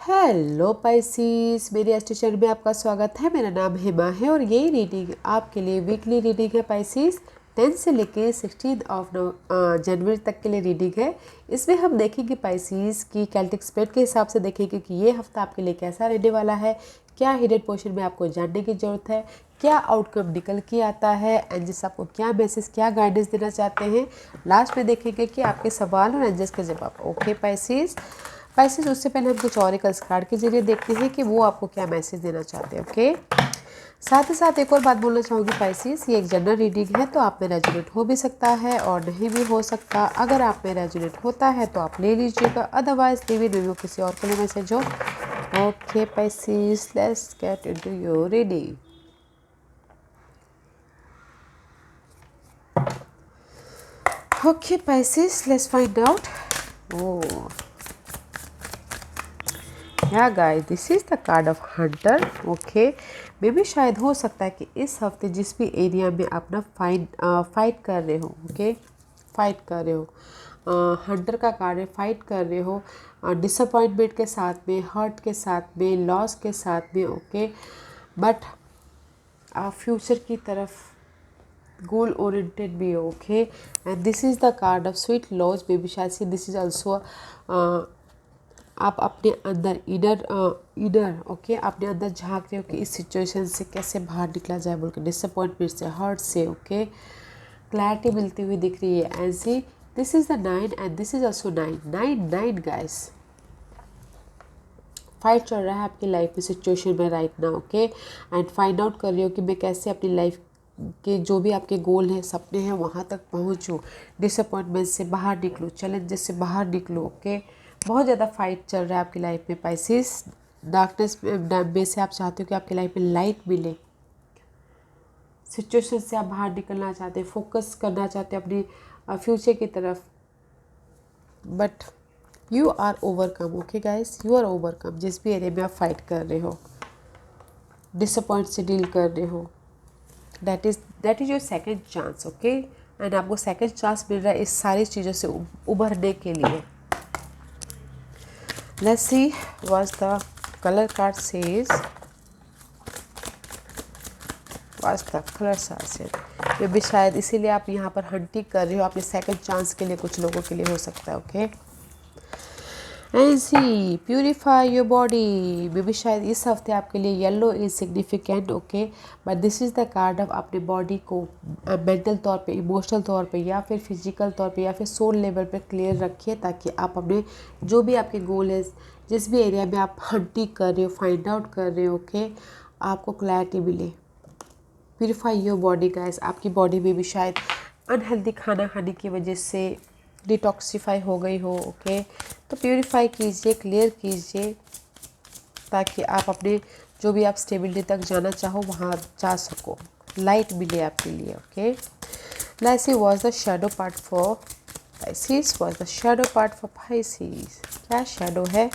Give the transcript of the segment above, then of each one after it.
Hello Pisces, मेरे station में आपका स्वागत है। मेरा नाम हेमा है और ये रीडिंग आपके लिए वीकली रीडिंग है पाइसिस। 10 से लेके 16 जनवरी तक के लिए रीडिंग है। इसमें हम देखेंगे पाइसिस की कैल्टिक स्प्रेड के हिसाब से देखेंगे कि ये हफ्ता आपके लिए कैसा रहने वाला है, क्या हिडन पोर्शन में आपको जानने की ज़रूरत है, क्या आउटकम निकल के आता है, एंजल्स आपको क्या मैसेज क्या गाइडेंस देना चाहते हैं। लास्ट में देखेंगे कि आपके सवाल और एंजल्स के जवाब। ओके पाइसिस, उससे पहले हम कुछ ऑरिकल्स कार्ड के जरिए देखते हैं कि वो आपको क्या मैसेज देना चाहते हैं। ओके, साथ ही साथ एक और बात बोलना चाहूँगी पाइसिस, ये एक जनरल रीडिंग है तो आप में रेजोनेट हो भी सकता है और नहीं भी हो सकता। अगर आप में रेजोनेट होता है तो आप ले लीजिएगा, अदरवाइज लीव इट, रिव्यू किसी और के लिए मैसेज हो। Okay Pisces, let's get into your reading. Okay Pisces, let's find out. Oh yeah guys, this is the card of hunter. Okay, मे भी शायद हो सकता है कि इस हफ्ते जिस भी एरिया में आप ना फाइट कर रहे हो, ओके, फाइट कर रहे हो, हंटर का कार्ड है, फाइट कर रहे हो डिसअपॉइंटमेंट के साथ में, हर्ट के साथ में, लॉस के साथ में। ओके, बट आप फ्यूचर की तरफ गोल ओरिएंटेड भी हो। Okay, and this is the card of sweet lodge. May be शायद से दिस इज ऑल्सो आप अपने अंदर इनर ओके, अपने अंदर झांक रहे हो कि इस सिचुएशन से कैसे बाहर निकला जाए बोल के, डिसअपॉइंटमेंट से, हर्ट से। ओके, क्लैरिटी मिलती हुई दिख रही है। And see, this is the 9 and this is also 9 guys. Fight चल रहा है आपकी लाइफ में, सिचुएशन में right now. Okay, and find out कर रही हो कि मैं कैसे अपनी लाइफ के जो भी आपके गोल हैं, सपने हैं, वहाँ तक पहुँचूँ, डिसअपॉइंटमेंट से बाहर निकलूँ, चैलेंजेस से बाहर निकलूँ। ओके, बहुत ज़्यादा फाइट चल रहा है आपकी लाइफ में पाइसिस। डार्कनेस में से आप चाहते हो कि आपकी लाइफ में लाइट मिले, सिचुएशन से आप बाहर निकलना चाहते हैं, फोकस करना चाहते हैं अपनी फ्यूचर की तरफ, but you are overcome. Okay guys, you are overcome. जिस भी एरिया में आप फाइट कर रहे हो, डिसअपॉइंट से डील कर रहे हो, that is your second chance. Okay, and आपको सेकेंड चांस मिल रहा है इस सारी चीज़ों से उभरने के लिए। Let's see what the color card says. What the color card says. ये भी शायद इसीलिए आप यहाँ पर हंटिंग कर रहे हो अपने सेकंड चांस के लिए, कुछ लोगों के लिए हो सकता है। Okay, and see, purify your body. मे भी शायद इस हफ्ते आपके लिए yellow is significant. Okay, but this is the card of अपने बॉडी को मेंटल तौर पे, इमोशनल तौर पे, या फिर फिजिकल तौर पे, या फिर सोल लेवल पे क्लियर रखिए, ताकि आप अपने जो भी आपके गोल है, जिस भी एरिया में आप हंटिंग कर रहे हो, फाइंड आउट कर रहे हो, ओके, आपको क्लैरिटी मिले। Purify your body guys. आपकी बॉडी में भी शायद अनहेल्दी खाना खाने की वजह से डिटॉक्सिफाई हो गई हो। ओके, तो प्यूरिफाई कीजिए, क्लियर कीजिए, ताकि आप अपने जो भी आप स्टेबिलिटी तक जाना चाहो वहाँ जा सको, लाइट मिले आपके लिए। Okay, let's see what the shadow part for Pisces. What the shadow part for Pisces. क्या शैडो है,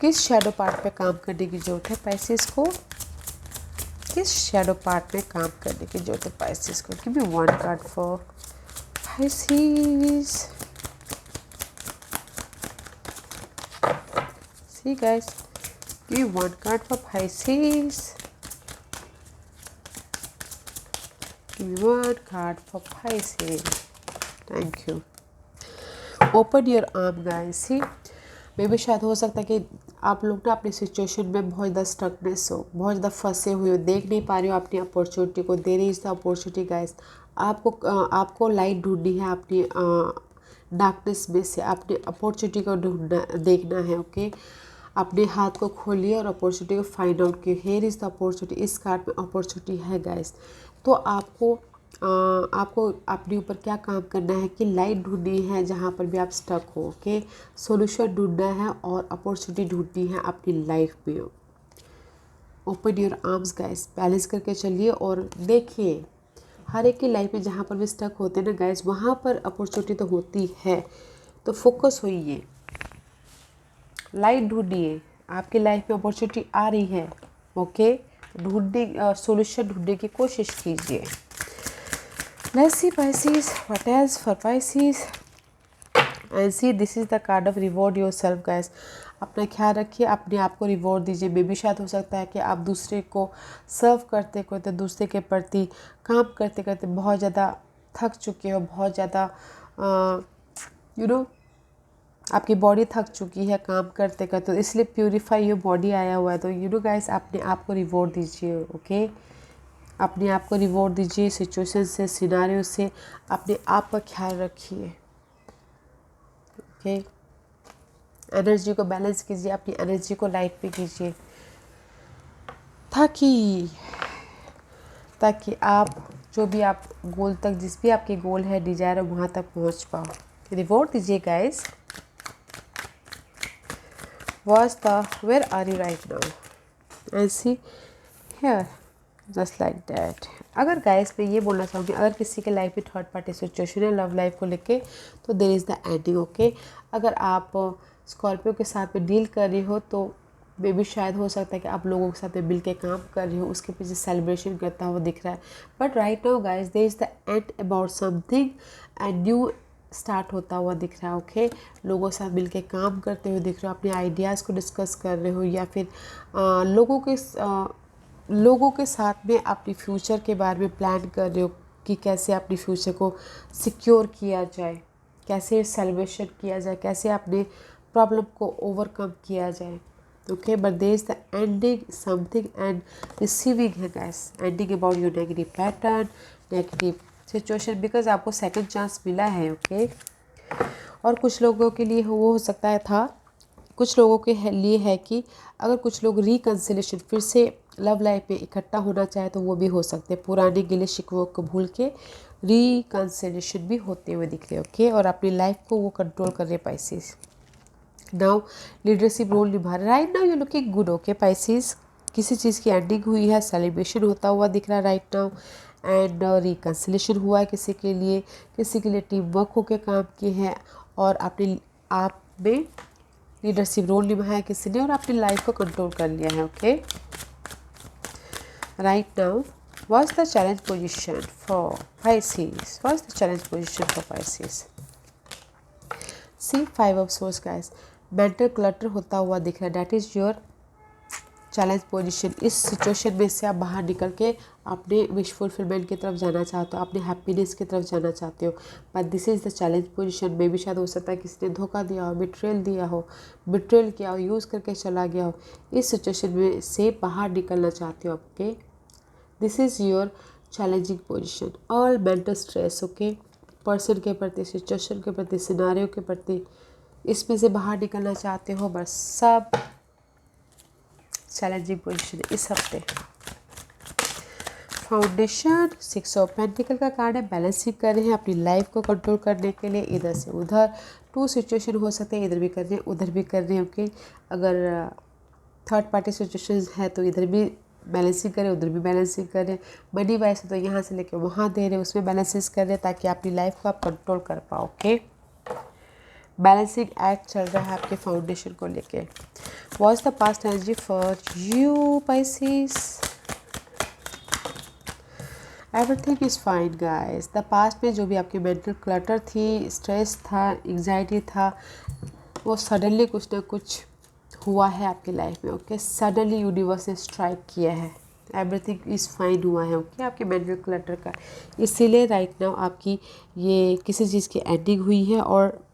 किस शैडो पार्ट पे काम करने की ज़रूरत है पाइसिस को, किस शैडो पार्ट में काम करने की ज़रूरत है पाइसिस को। Give me one card for Pisces. See guys, give one card for Pisces. Give me one card for Pisces. Thank you. Open your arm guys. See, मे भी शायद हो सकता है कि आप लोग ना अपनी सिचुएशन में बहुत ज़्यादा स्टकनेस हो, बहुत ज़्यादा फंसे हुए हो, देख नहीं पा रहे हो अपनी अपॉर्चुनिटी को। There is the opportunity guys. आपको लाइट ढूंढनी है अपनी डार्कनेस में से, अपनी अपॉर्चुनिटी को ढूंढना, देखना है। ओके, अपने हाथ को खोलिए और अपॉर्चुनिटी को फाइंड आउट कीजिए। Here is the opportunity. इस कार्ड में अपॉर्चुनिटी है गाइस। तो आपको अपने ऊपर क्या काम करना है कि लाइट ढूंढनी है जहाँ पर भी आप स्टक हो। ओके, सॉल्यूशन ढूंढना है और अपॉर्चुनिटी ढूंढनी है अपनी लाइफ में। Open your arms guys, balance करके चलिए और देखिए हर एक की लाइफ में जहाँ पर भी स्टक होते हैं ना गाइस, वहाँ पर अपॉर्चुनिटी तो होती है। तो फोकस होइए, लाइट ढूंढिए, आपकी लाइफ में अपॉर्चुनिटी आ रही है। ओके, ढूंढने सॉल्यूशन ढूंढने की कोशिश कीजिए। Let's see Pisces, what else for Pisces. And see this is the card of reward your self guys. अपना ख्याल रखिए, अपने आप को रिवॉर्ड दीजिए। मे भी शायद हो सकता है कि आप दूसरे को सर्व करते करते, दूसरे के प्रति काम करते करते बहुत ज़्यादा थक चुके हो, बहुत ज़्यादा आपकी बॉडी थक चुकी है काम करते करते, तो इसलिए प्यूरीफाई योर बॉडी आया हुआ है। तो गाइस अपने आप को रिवॉर्ड दीजिए। ओके, अपने आप को रिवॉर्ड दीजिए, सिचुएशन से, सिनारियो से अपने आप का ख्याल रखिए। ओके, एनर्जी को बैलेंस कीजिए, अपनी एनर्जी को लाइट पे कीजिए, ताकि आप जो भी आप गोल तक, जिस भी आपके गोल है, डिजायर है, वहाँ तक पहुँच पाओ। रिवॉर्ड दीजिए guys. where are you right now? And see here, just like that. अगर गाइस मैं ये बोलना चाहूँगी, अगर किसी के लाइफ में थर्ड पार्टी सिचुएशन है लव लाइफ को लेके, तो there is the ending. Okay, अगर आप स्कॉर्पियो के साथ में डील कर रही हो, तो मे भी शायद हो सकता है कि आप लोगों के साथ में मिल के काम कर रही हो, उसके पीछे सेलिब्रेशन करता हुआ दिख रहा है। But right now guys there is the end about something and new start होता हुआ दिख रहा है। ओके, लोगों के साथ मिलके काम करते हुए दिख रहे हो, अपने आइडियाज़ को डिस्कस कर रहे हो, या फिर लोगों के साथ में अपनी फ्यूचर के बारे में प्लान कर रहे हो कि कैसे अपनी फ्यूचर को सिक्योर किया जाए, कैसे सेलिब्रेशन किया जाए, कैसे अपने प्रॉब्लम को ओवरकम किया जाए। Okay, but there is the ending something and receiving है guys, ending about your negative pattern, negative situation, because आपको सेकंड चांस मिला है। ओके, और कुछ लोगों के लिए वो हो सकता है था, कुछ लोगों के लिए है कि अगर कुछ लोग रिकन्सिलेशन, फिर से लव लाइफ में इकट्ठा होना चाहे तो वो भी हो सकते हैं। पुराने गिले शिकवों को भूल के रिकन्सिलेशन भी होते हुए दिख रहे। ओके, और अपनी लाइफ को वो कंट्रोल कर रहे पाइसेस। नाउ लीडरशिप रोल निभा रहे। Right now you looking good. Okay Pisces, किसी चीज़ की एंडिंग हुई है, सेलिब्रेशन होता हुआ दिख रहा है राइट नाउ, एंड रिकन्सिलेशन हुआ है किसी के लिए टीम वर्क होकर काम किए हैं, और अपने आप में लीडरशिप रोल निभाया किसी ने, और अपनी लाइफ को कंट्रोल कर लिया है। Okay, right now what's the challenge position for Pisces? What's the challenge position for Pisces? See 5 of swords guys, mental clutter होता हुआ दिख रहा है। That is your challenge position. इस सिचुएशन में से आप बाहर निकल के अपने विश फुलफिलमेंट की तरफ जाना चाहते हो, अपने हैप्पीनेस की तरफ जाना चाहते हो, but this is the challenge position. में भी शायद हो सकता है किसी ने धोखा दिया हो, बिट्रेल किया हो, यूज़ करके चला गया हो। इस सिचुएशन में से बाहर निकलना चाहते हो। Okay, this is your challenging position. All mental stress, okay, person के प्रति, सिचुएशन के प्रति, सिनारियो के प्रति, इसमें से बाहर निकलना चाहते हो, बस सब चैलेंजिंग पोजीशन इस हफ्ते। फाउंडेशन 6 ऑफ पेंटिकल का कार्ड है। बैलेंसिंग कर रहे हैं अपनी लाइफ को कंट्रोल करने के लिए, इधर से उधर 2 सिचुएशन हो सकते हैं, इधर भी कर रहे हैं, उधर भी कर रहे हैं। ओके, अगर थर्ड पार्टी सिचुएशन है तो इधर भी बैलेंसिंग करें, उधर भी बैलेंसिंग करें। मनी वाइज तो यहाँ से लेके वहाँ दे रहे हैं, उसमें बैलेंसिंग कर रहे हैं ताकि अपनी लाइफ को आप कंट्रोल कर पाओ। ओके, बैलेंसिंग एक्ट चल रहा है आपके फाउंडेशन को लेके। What's the past energy for you Pisces? Everything is fine guys. The past में जो भी आपकी मेंटल क्लटर थी, स्ट्रेस था, एंग्जाइटी था, वो सडनली कुछ ना कुछ हुआ है आपकी लाइफ में। ओके, सडनली यूनिवर्स ने स्ट्राइक किया है, एवरीथिंग इज़ फाइन हुआ है। ओके, आपके मेंटल क्लटर का, इसीलिए राइट नाउ आपकी ये किसी चीज़ की एंडिंग हुई है और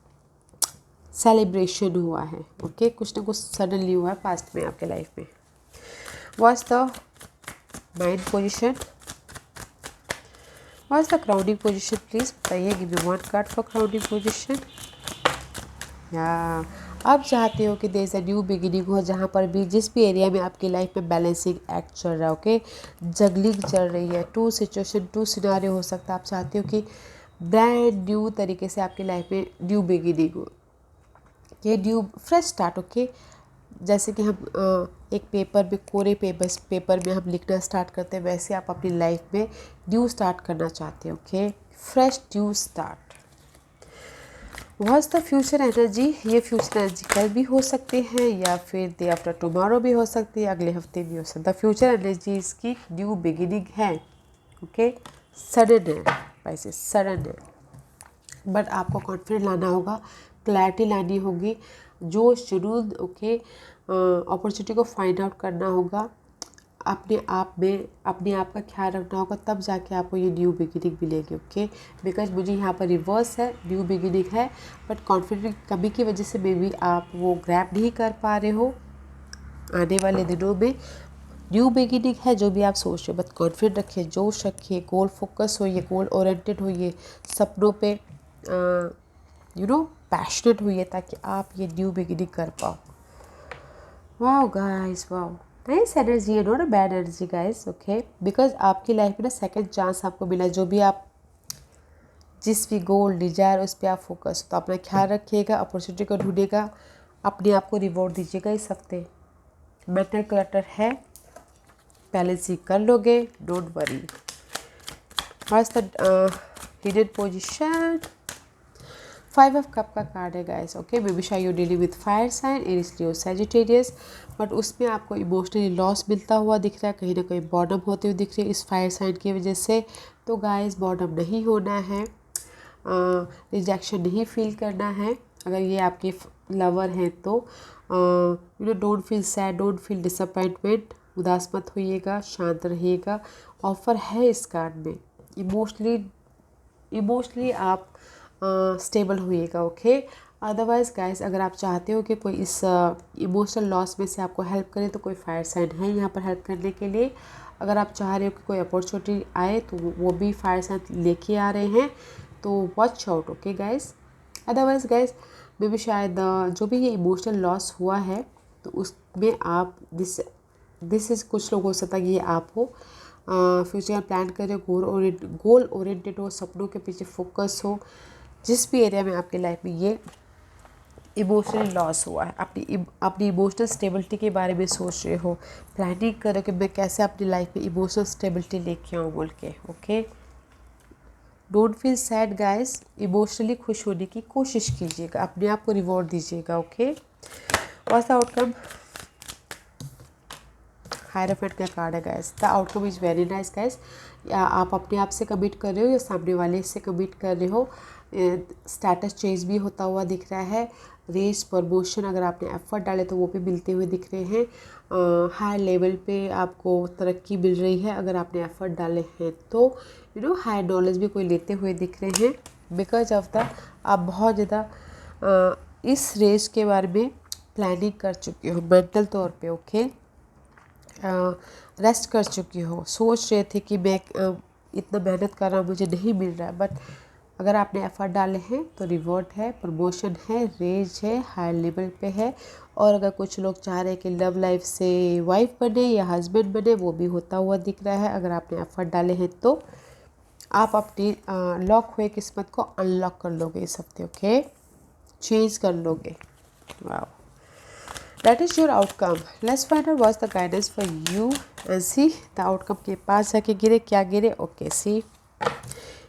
सेलिब्रेशन हुआ है। ओके, कुछ ना कुछ सडनली हुआ है पास्ट में आपके लाइफ में। What's the mind position? What's the crowding position? Please बताइए, give me 1 card for crowding position. या आप चाहते हो कि there is a new beginning हो, जहाँ पर भी जिस भी एरिया में आपकी लाइफ में बैलेंसिंग एक्ट चल रहा है। ओके, जगलिंग चल रही है, 2 सिचुएशन 2 सिनारियो हो सकता है। आप चाहते हो कि ब्रांड न्यू तरीके से आपकी लाइफ में न्यू बिगिनिंग हो, ये न्यू फ्रेश स्टार्ट। ओके, जैसे कि हम एक पेपर में, कोरे पेपर में हम लिखना स्टार्ट करते हैं, वैसे आप अपनी लाइफ में न्यू स्टार्ट करना चाहते हो। Okay, fresh new start. What's the future energy? ये फ्यूचर एनर्जी कल भी हो सकते हैं, या फिर डे आफ्टर टुमारो भी हो सकती है, अगले हफ्ते भी हो सकता है। फ्यूचर एनर्जी इसकी न्यू बिगिनिंग है। ओके, सडन है, वैसे सडन है, बट आपको कॉन्फिडेंट लाना होगा, क्लैरिटी लानी होगी, जोश जुनून, ओके, अपॉर्चुनिटी को फाइंड आउट करना होगा, अपने आप में अपने आप का ख्याल रखना होगा, तब जाके आपको ये न्यू बिगिनिंग मिलेगी, ओके। बिकॉज मुझे यहाँ पर रिवर्स है, न्यू बिगिनिंग है, बट कॉन्फिडेंस की कमी की वजह से मे बी आप वो ग्रैब नहीं कर पा रहे हो। आने वाले दिनों में न्यू बिगिनिंग है जो भी आप सोच रहे हो, बट कॉन्फिडेंट रखिए, जोश रखिए, गोल फोकस होइए, गोल ओरिएंटेड होइए, सपनों पे पैशनेट होइए, ताकि आप ये न्यू बिगिनिंग कर पाओ। Wow guys, wow, nice energy है, not a bad energy guys, okay. Because आपकी लाइफ में ना सेकंड चांस आपको मिला, जो भी आप जिस भी गोल डिजायर उस पर आप फोकस, तो अपना ख्याल रखिएगा, अपॉर्चुनिटी को ढूंढिएगा, अपने आप को रिवॉर्ड दीजिएगा इस हफ्ते। मेंटल क्लटर है, बैलेंसिंग कर लोगे, don't worry. What's the hidden position? 5 of cup का कार्ड है गाइस, ओके। मे बी शायद you dealing with fire sign, Aries, Leo, Sagittarius, but उसमें आपको इमोशनली लॉस मिलता हुआ दिख रहा है, कहीं ना कहीं बॉर्डम होते हुए दिख रही है इस फायर साइन की वजह से। तो गाइस बॉर्डम नहीं होना है, रिजेक्शन नहीं फील करना है। अगर ये आपके लवर हैं तो don't feel sad, don't feel disappointment, उदास मत होइएगा, शांत रहिएगा। ऑफर है इस कार्ड में, इमोशनली आप स्टेबल होइएगा, ओके। अदरवाइज गाइस, अगर आप चाहते हो कि कोई इस इमोशनल लॉस में से आपको हेल्प करे, तो कोई फायर साइन है यहाँ पर हेल्प करने के लिए। अगर आप चाह रहे हो कि कोई अपॉर्चुनिटी आए, तो वो भी फायर साइन लेके आ रहे हैं, तो watch out, okay guys. Otherwise guys, may be शायद जो भी ये इमोशनल लॉस हुआ है, तो उसमें आप दिस इज़, कुछ लोग हो सकता है कि ये आप हो, फ्यूचर प्लान कर रहे हो, गोल ओरिएंटेड हो, सपनों के पीछे फोकस हो, जिस भी एरिया में आपकी लाइफ में ये इमोशनल लॉस हुआ है, अपनी इमोशनल स्टेबिलिटी के बारे में सोच रहे हो, प्लानिंग कर रहे हो कि मैं कैसे अपनी लाइफ में इमोशनल स्टेबिलिटी लेके आऊँ बोल के, okay. Don't feel sad guys, emotionally खुश होने की कोशिश कीजिएगा, अपने आप को रिवॉर्ड दीजिएगा, okay. What's the outcome? Hierophant का कार्ड है guys. The outcome is very nice guys. या आप अपने आप से कमिट कर रहे हो या सामने वाले से कमिट कर रहे हो, स्टेटस चेंज भी होता हुआ दिख रहा है, रेस प्रमोशन अगर आपने एफर्ट डाले तो वो भी मिलते हुए दिख रहे हैं, हाई लेवल पे आपको तरक्की मिल रही है अगर आपने एफर्ट डाले हैं तो, हाई नॉलेज भी कोई लेते हुए दिख रहे हैं। बिकॉज ऑफ द आप बहुत ज़्यादा इस रेस के बारे में प्लानिंग कर चुके हो मेंटल तौर पे, ओके। रेस्ट कर चुकी हो, सोच रहे थे कि मैं इतना मेहनत कर रहा हूँ, मुझे नहीं मिल रहा है, बट अगर आपने एफर्ट डाले हैं तो रिवॉर्ड है, प्रमोशन है, रेज है, हाई लेवल पे है। और अगर कुछ लोग चाह रहे हैं कि लव लाइफ से वाइफ बने या हस्बैंड बने, वो भी होता हुआ दिख रहा है अगर आपने एफर्ट डाले हैं तो। आप अपनी लॉक हुए किस्मत को अनलॉक कर लोगे इस हफ्ते, ओके, चेंज कर लोगे। Wow, that is your outcome. Let's find out what's the guidance for you and see the outcome के पास जाके गिरे क्या गिरे, ओके। सी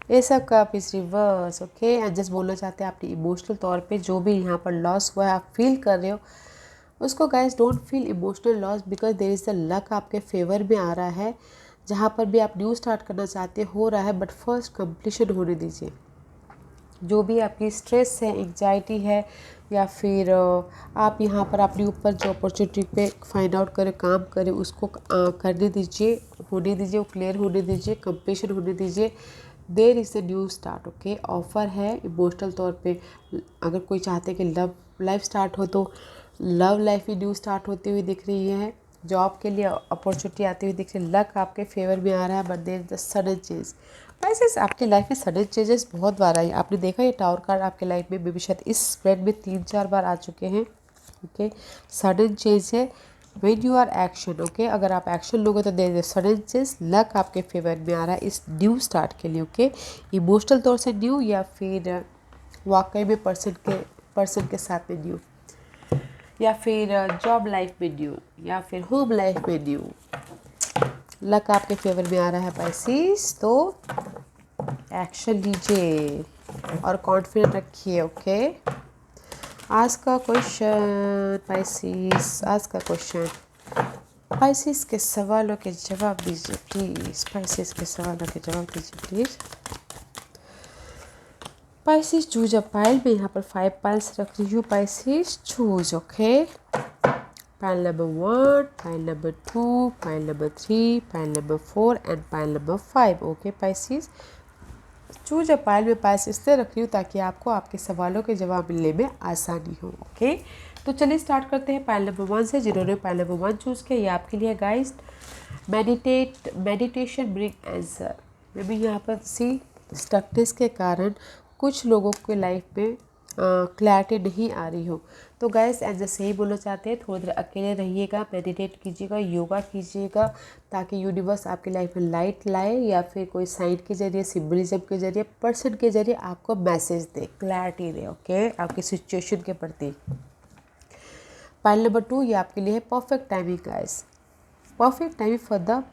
ये सब cup is reverse, okay. And just बोलना चाहते हैं अपनी इमोशनल तौर पे जो भी यहाँ पर लॉस हुआ है, आप फील कर रहे हो उसको guys, don't feel emotional loss, because there is the luck आपके फेवर में आ रहा है। जहाँ पर भी आप न्यू स्टार्ट करना चाहते हो रहा है, बट फर्स्ट कंप्लीशन होने दीजिए। जो भी आपकी स्ट्रेस है, एंग्जाइटी है, या फिर आप यहाँ पर अपने ऊपर जो अपॉर्चुनिटी पे फाइंड आउट करें, काम करें, उसको करने दीजिए, होने दीजिए, वो क्लियर होने दीजिए, कंप्लीशन होने दीजिए। There is a new start, okay. Offer है इमोशनल तौर पे, अगर कोई चाहते कि लव लाइफ स्टार्ट हो तो लव लाइफ भी न्यू स्टार्ट होती हुई दिख रही है। जॉब के लिए अपॉर्चुनिटी आती हुई दिख रही है, लक आपके फेवर में आ रहा है, but there is the sudden change. वैसे आपके लाइफ में सडन चेंजेस बहुत बार आई, आपने देखा ये टावर कार्ड आपके लाइफ में भी शायद इस स्प्रेड में 3-4 बार आ चुके हैं, ओके। सडन चेंज है when you are action, okay. अगर आप एक्शन लोगे तो there is sudden change, luck आपके फेवर में आ रहा है इस न्यू स्टार्ट के लिए, ओके। इमोशनल तौर से न्यू, या फिर वाकई में पर्सन के साथ में न्यू, या फिर जॉब लाइफ में न्यू, या फिर होम लाइफ में न्यू, लक आपके फेवर में आ रहा है पाइसिस। तो एक्शन लीजिए और कॉन्फिडेंट रखिए, ओके। आज का क्वेश्चन पाइसिस, आज का क्वेश्चन पाइसिस के सवालों के जवाब दीजिए प्लीज़, पाइसिस के सवालों के जवाब दीजिए please. Pisces, choose a pile. मैं यहाँ पर 5 piles रख रही हूँ. Pisces, choose. Okay. Pile number 1, pile number 2, pile number 3, pile number 4 and pile number 5. Okay Pisces. Choose a pile में पाइल्स इसलिए रख रही हूँ ताकि आपको आपके सवालों के जवाब मिलने में आसानी हो. ओके तो चलिए स्टार्ट करते हैं पाइल नंबर 1 से. जिन्होंने पाइल नंबर 1 चूज़ किया ये आपके लिए गाइस. Meditation bring answer. मे भी यहाँ पर स्टकनेस के कारण कुछ लोगों के लाइफ में क्लैरिटी नहीं आ रही हो. तो गाइस एज सही बोलना चाहते हैं थोड़ी देर अकेले रहिएगा, मेडिटेट कीजिएगा, योगा कीजिएगा ताकि यूनिवर्स आपकी लाइफ में लाइट लाए या फिर कोई साइन के जरिए, सिम्बलिज्म के जरिए, पर्सन के जरिए आपको मैसेज दे, क्लैरिटी दे. ओके आपकी सिचुएशन के प्रति. पाइल नंबर 2 ये आपके लिए है perfect timing guys. Perfect timing for the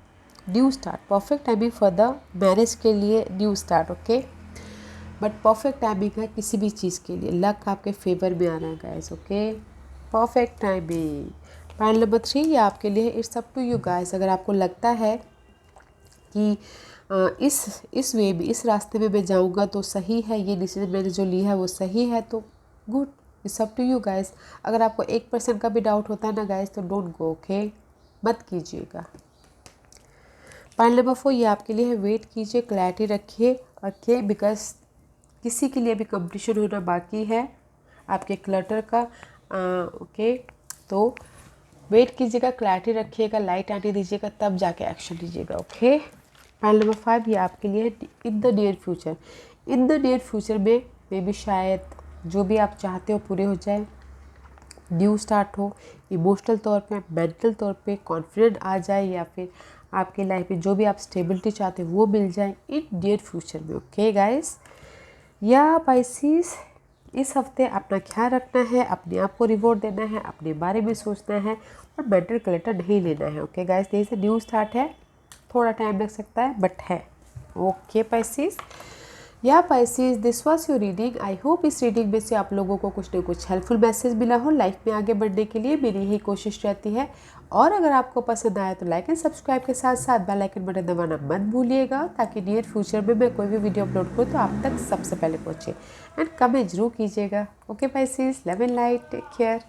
new start. Perfect timing for the marriage के लिए new start. Okay but perfect timing है किसी भी चीज़ के लिए. लक आपके फेवर में आ रहा है guys. Okay perfect timing. Pile number 3 ये आपके लिए it's up to you guys. अगर आपको लगता है कि इस वे में, इस रास्ते में मैं जाऊंगा तो सही है, ये डिसीजन मैंने जो लिया है वो सही है, तो good. It's up to you guys. अगर आपको 1% का भी डाउट होता है ना गाइस तो डोंट गो. ओके मत कीजिएगा. पाइल नंबर 4 ये आपके लिए है. वेट कीजिए, क्लैरिटी रखिए. ओके बिकॉज किसी के लिए भी कंपटीशन होना बाकी है आपके क्लटर का. ओके तो वेट कीजिएगा, क्लैरिटी रखिएगा, लाइट आने दीजिएगा, तब जाके एक्शन लीजिएगा. ओके पाइल नंबर 5 ये आपके लिए in the near future. In the near future में मे भी शायद जो भी आप चाहते हो पूरे हो जाए, न्यू स्टार्ट हो, इमोशनल तौर पे, मेंटल तौर पे कॉन्फिडेंट आ जाए, या फिर आपके लाइफ में जो भी आप स्टेबिलिटी चाहते हो वो मिल जाए इन नियर फ्यूचर में. ओके गाइस या पाइसेस इस हफ्ते अपना ख्याल रखना है, अपने आप को रिवॉर्ड देना है, अपने बारे में सोचना है और मेंटल क्लटर नहीं लेना है. ओके गाइस यही से न्यू स्टार्ट है, थोड़ा टाइम लग सकता है बट है. ओके पाइसेस या Pisces this was your reading. I hope इस रीडिंग में से आप लोगों को कुछ ना कुछ हेल्पफुल मैसेज मिला हो. लाइफ में आगे बढ़ने के लिए मेरी यही कोशिश रहती है. और अगर आपको पसंद आया तो लाइक एंड सब्सक्राइब के साथ साथ बेल आइकन बटन दबाना मत भूलिएगा ताकि नियर फ्यूचर में मैं कोई भी वीडियो अपलोड करूँ तो आप तक सबसे पहले पहुँचे. एंड कमेंट जरूर कीजिएगा. Okay Pisces love and light, take care.